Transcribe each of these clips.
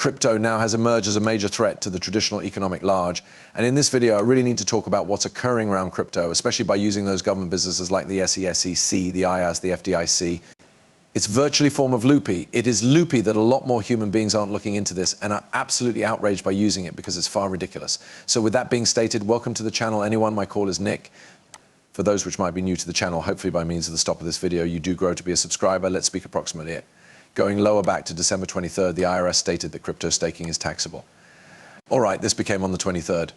Crypto now has emerged as a major threat to the traditional economic large. And in this video, I really need to talk about what's occurring around crypto, especially by using those government businesses like the SEC, the IAS, the FDIC. It's virtually a form of loopy. It is loopy that a lot more human beings aren't looking into this and are absolutely outraged by using it because it's far ridiculous. So with that being stated, welcome to the channel, anyone. My call is Nick. For those which might be new to the channel, hopefully by means of the stop of this video, you do grow to be a subscriber. Let's speak approximately it. Going lower back to December 23rd, the IRS stated that crypto staking is taxable. All right, this became on the 23rd.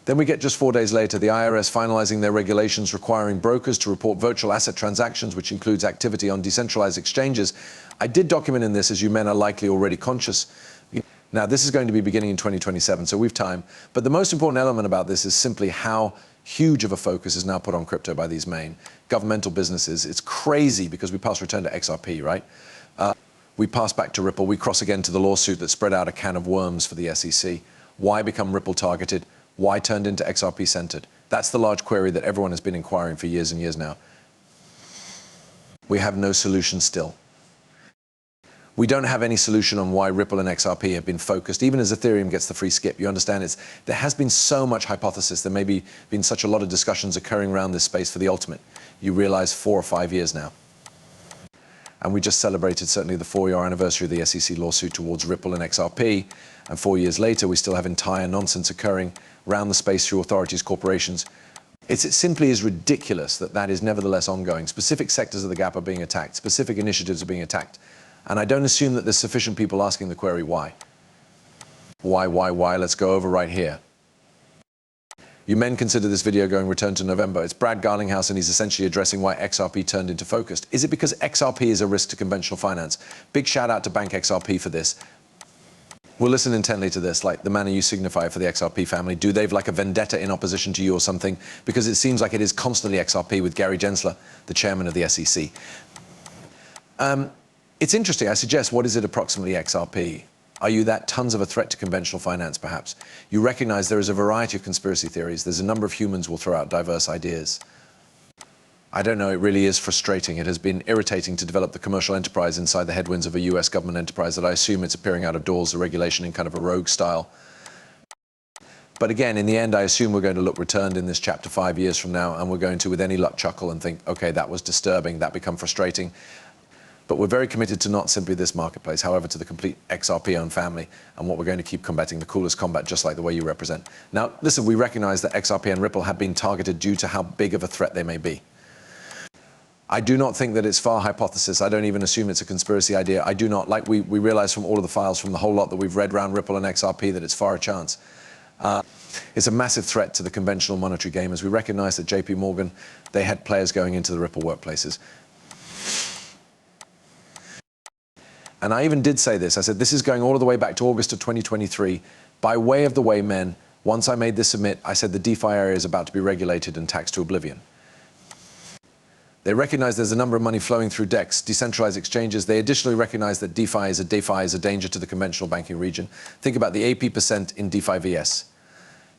Then we get just 4 days later, the IRS finalizing their regulations requiring brokers to report virtual asset transactions, which includes activity on decentralized exchanges. I did document in this, as you men are likely already conscious. Now, this is going to be beginning in 2027, so we've time. But the most important element about this is simply how huge of a focus is now put on crypto by these main governmental businesses. It's crazy because we pass return to XRP, right? We pass back to Ripple. We cross again to the lawsuit that spread out a can of worms for the SEC. Why become Ripple targeted? Why turned into XRP centered? That's the large query that everyone has been inquiring for years and years now. We have no solution still. We don't have any solution on why Ripple and XRP have been focused, even as Ethereum gets the free skip. You understand, there has been so much hypothesis. There may be been such a lot of discussions occurring around this space for the ultimate. You realize 4 or 5 years now. And we just celebrated certainly the 4-year anniversary of the SEC lawsuit towards Ripple and XRP. And 4 years later, we still have entire nonsense occurring around the space through authorities, corporations. It simply is ridiculous that that is nevertheless ongoing. Specific sectors of the gap are being attacked. Specific initiatives are being attacked. And I don't assume that there's sufficient people asking the query, why? Why? Let's go over right here. You men consider this video going return to November. It's Brad Garlinghouse, and he's essentially addressing why XRP turned into focused. Is it because XRP is a risk to conventional finance? Big shout out to Bank XRP for this. We'll listen intently to this, like the manner you signify for the XRP family. Do they've like a vendetta in opposition to you or something? Because it seems like it is constantly XRP with Gary Gensler, the chairman of the SEC. It's interesting. I suggest, what is it approximately XRP? Are you that tons of a threat to conventional finance, perhaps? You recognize there is a variety of conspiracy theories. There's a number of humans who will throw out diverse ideas. I don't know, it really is frustrating. It has been irritating to develop the commercial enterprise inside the headwinds of a US government enterprise that I assume it's appearing out of doors, the regulation in kind of a rogue style. But again, in the end, I assume we're going to look returned in this chapter 5 years from now, and we're going to, with any luck, chuckle and think, okay, that was disturbing, that become frustrating. But we're very committed to not simply this marketplace, however, to the complete XRP-owned family, and what we're going to keep combating, the coolest combat, just like the way you represent. Now, listen, we recognize that XRP and Ripple have been targeted due to how big of a threat they may be. I do not think that it's far hypothesis. I don't even assume it's a conspiracy idea. I do not, like we realize from all of the files, from the whole lot that we've read around Ripple and XRP, that it's far a chance. It's a massive threat to the conventional monetary game, as we recognize that JP Morgan, they had players going into the Ripple workplaces. And I even did say this. I said, this is going all the way back to August of 2023. By way of the way, men, once I made this submit, I said the DeFi area is about to be regulated and taxed to oblivion. They recognize there's a number of money flowing through DEX, decentralized exchanges. They additionally recognize that DeFi is a danger to the conventional banking region. Think about the AP% in DeFi VS.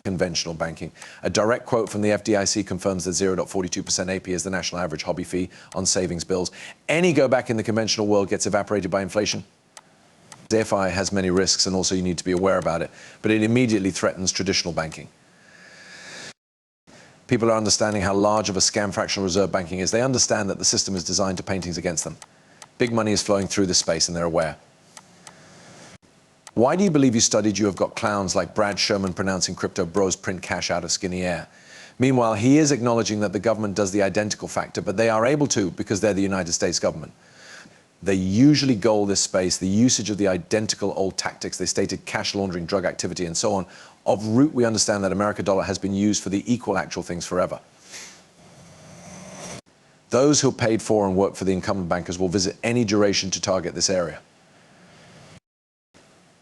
Conventional banking. A direct quote from the FDIC confirms that 0.42% AP is the national average hobby fee on savings bills. Any go back in the conventional world gets evaporated by inflation. DeFi has many risks, and also you need to be aware about it, but it immediately threatens traditional banking. People are understanding how large of a scam fractional reserve banking is. They understand that the system is designed to paint things against them. Big money is flowing through this space, and they're aware. Why do you believe you studied you have got clowns like Brad Sherman pronouncing crypto bros print cash out of skinny air? Meanwhile, he is acknowledging that the government does the identical factor, but they are able to because they're the United States government. They usually goal this space, the usage of the identical old tactics. They stated cash laundering, drug activity, and so on. Of root, we understand that American dollar has been used for the equal actual things forever. Those who paid for and work for the incumbent bankers will visit any duration to target this area.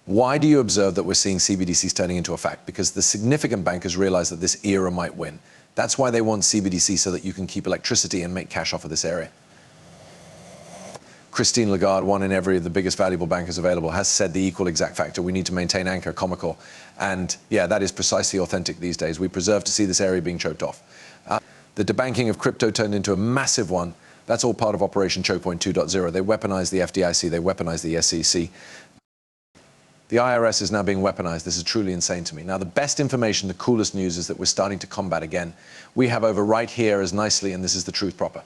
Why do you observe that we're seeing CBDCs turning into a fact? Because the significant bankers realize that this era might win. That's why they want CBDC, so that you can keep electricity and make cash off of this area. Christine Lagarde, one in every of the biggest valuable bankers available, has said the equal exact factor. We need to maintain anchor, comical. And yeah, that is precisely authentic these days. We preserve to see this area being choked off. The debanking of crypto turned into a massive one. That's all part of Operation Choke Point 2.0. They weaponized the FDIC, they weaponized the SEC. The IRS is now being weaponized. This is truly insane to me. Now, the best information, the coolest news is that we're starting to combat again. We have over right here as nicely, and this is the truth proper.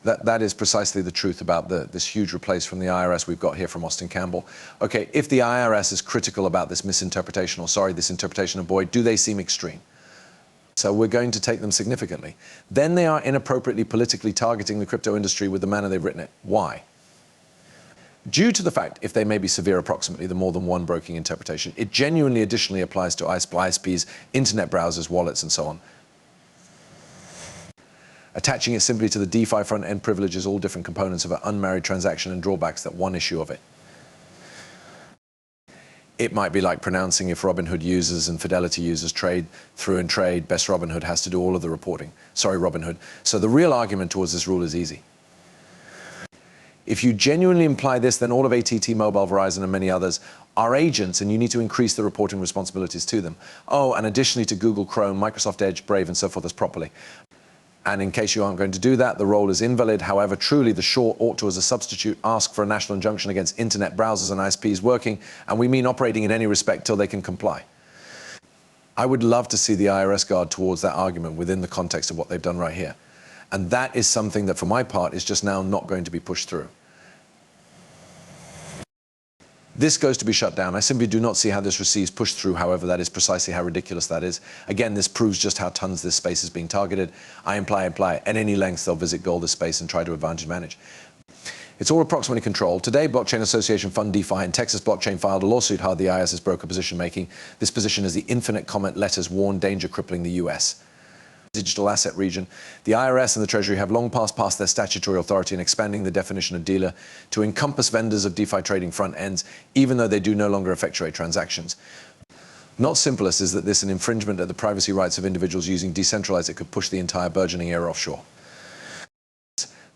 That is precisely the truth about this huge replace from the IRS we've got here from Austin Campbell. Okay, if the IRS is critical about this misinterpretation, or sorry, this interpretation of Boyd, do they seem extreme? So we're going to take them significantly. Then they are inappropriately politically targeting the crypto industry with the manner they've written it. Why? Due to the fact, if they may be severe approximately, the more than one broking interpretation, it genuinely additionally applies to ISPs, internet browsers, wallets, and so on. Attaching it simply to the DeFi front-end privileges all different components of an unmarried transaction and drawbacks that one issue of it. It might be like pronouncing if Robinhood users and Fidelity users trade through and trade, best Robinhood has to do all of the reporting. Sorry, Robinhood. So the real argument towards this rule is easy. If you genuinely imply this, then all of AT&T, Mobile, Verizon, and many others are agents, and you need to increase the reporting responsibilities to them. Oh, and additionally to Google Chrome, Microsoft Edge, Brave, and so forth as properly. And in case you aren't going to do that, the role is invalid. However, truly, the short ought to, as a substitute, ask for a national injunction against internet browsers and ISPs working, and we mean operating in any respect till they can comply. I would love to see the IRS guard towards that argument within the context of what they've done right here. And that is something that, for my part, is just now not going to be pushed through. This goes to be shut down. I simply do not see how this receives pushed through. However, that is precisely how ridiculous that is. Again, this proves just how tons this space is being targeted. I imply at any length they'll visit gold this space and try to advantage manage. It's all approximately controlled. Today, Blockchain Association Fund DeFi and Texas Blockchain filed a lawsuit hard the IRS's broker position making. This position is the infinite comment letters warn danger crippling the US. Digital asset region, the IRS and the Treasury have long past their statutory authority in expanding the definition of dealer to encompass vendors of DeFi trading front ends, even though they do no longer effectuate transactions. Not simplest is that this is an infringement of the privacy rights of individuals using decentralized that could push the entire burgeoning era offshore.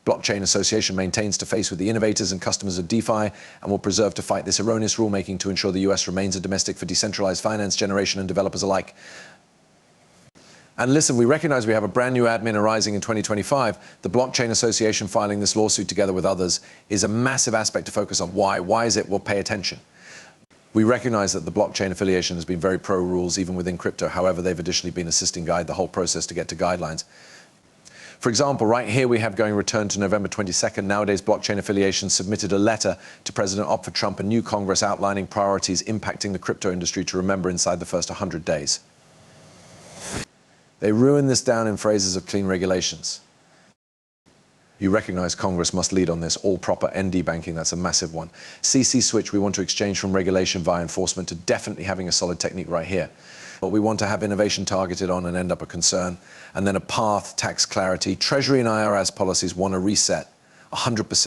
Blockchain Association maintains to face with the innovators and customers of DeFi and will preserve to fight this erroneous rulemaking to ensure the US remains a domestic for decentralized finance generation and developers alike. And listen, we recognize we have a brand new admin arising in 2025. The Blockchain Association filing this lawsuit together with others is a massive aspect to focus on. Why? Why is it? Well, pay attention. We recognize that the blockchain affiliation has been very pro-rules, even within crypto. However, they've additionally been assisting guide the whole process to get to guidelines. For example, right here we have going return to November 22nd. Nowadays, blockchain affiliations submitted a letter to President Op for Trump and new Congress outlining priorities impacting the crypto industry to remember inside the first 100 days. They ruin this down in phrases of clean regulations. You recognize Congress must lead on this, all proper ND banking, that's a massive one. CC switch, we want to exchange from regulation via enforcement to definitely having a solid technique right here. But we want to have innovation targeted on and end up a concern. And then a path, tax clarity. Treasury and IRS policies want to reset 100%.